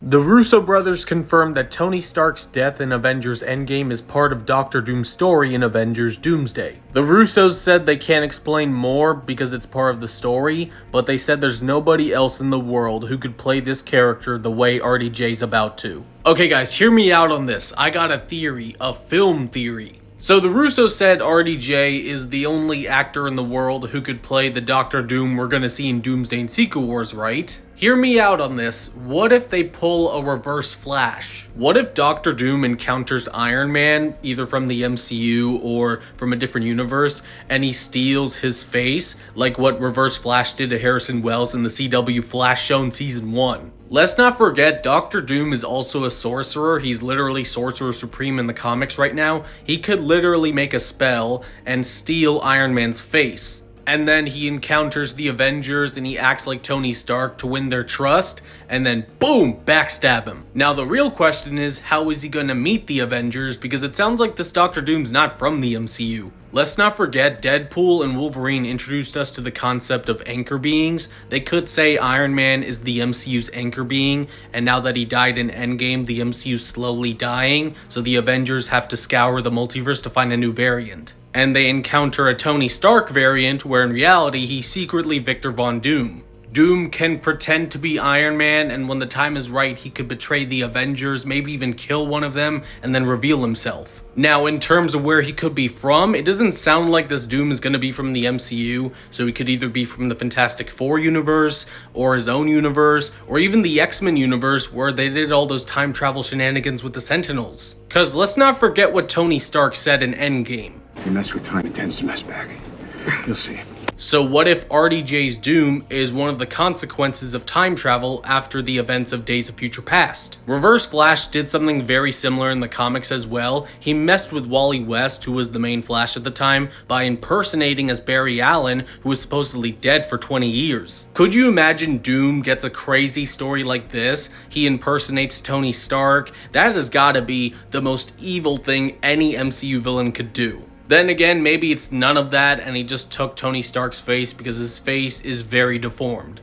The Russo brothers confirmed that Tony Stark's death in Avengers Endgame is part of Doctor Doom's story in Avengers Doomsday. The Russos said they can't explain more because it's part of the story, but they said there's nobody else in the world who could play this character the way RDJ's about to. Okay guys, hear me out on this. I got a theory, a film theory. So the Russos said RDJ is the only actor in the world who could play the Doctor Doom we're gonna see in Doomsday and Secret Wars, right? Hear me out on this. What if they pull a reverse Flash? What if Doctor Doom encounters Iron Man, either from the MCU or from a different universe, and he steals his face, like what Reverse Flash did to Harrison Wells in the CW Flash show in Season 1? Let's not forget, Doctor Doom is also a sorcerer. He's literally Sorcerer Supreme in the comics right now. He could literally make a spell and steal Iron Man's face. And then he encounters the Avengers and he acts like Tony Stark to win their trust, and then boom, backstab him. Now the real question is, how is he going to meet the Avengers, because it sounds like this Doctor Doom's not from the MCU. Let's not forget, Deadpool and Wolverine introduced us to the concept of anchor beings. They could say Iron Man is the MCU's anchor being, and now that he died in Endgame, the MCU's slowly dying, so the Avengers have to scour the multiverse to find a new variant. And they encounter a Tony Stark variant where in reality he's secretly Victor Von Doom. Doom can pretend to be Iron Man, and when the time is right he could betray the Avengers, maybe even kill one of them, and then reveal himself. Now in terms of where he could be from, it doesn't sound like this Doom is going to be from the MCU, so he could either be from the Fantastic Four universe, or his own universe, or even the X-Men universe where they did all those time travel shenanigans with the Sentinels. Cause let's not forget what Tony Stark said in Endgame. You mess with time, it tends to mess back. You'll see. So what if RDJ's Doom is one of the consequences of time travel after the events of Days of Future Past? Reverse Flash did something very similar in the comics as well. He messed with Wally West, who was the main Flash at the time, by impersonating as Barry Allen, who was supposedly dead for 20 years. Could you imagine Doom gets a crazy story like this? He impersonates Tony Stark. That has gotta be the most evil thing any MCU villain could do. Then again, maybe it's none of that and he just took Tony Stark's face because his face is very deformed.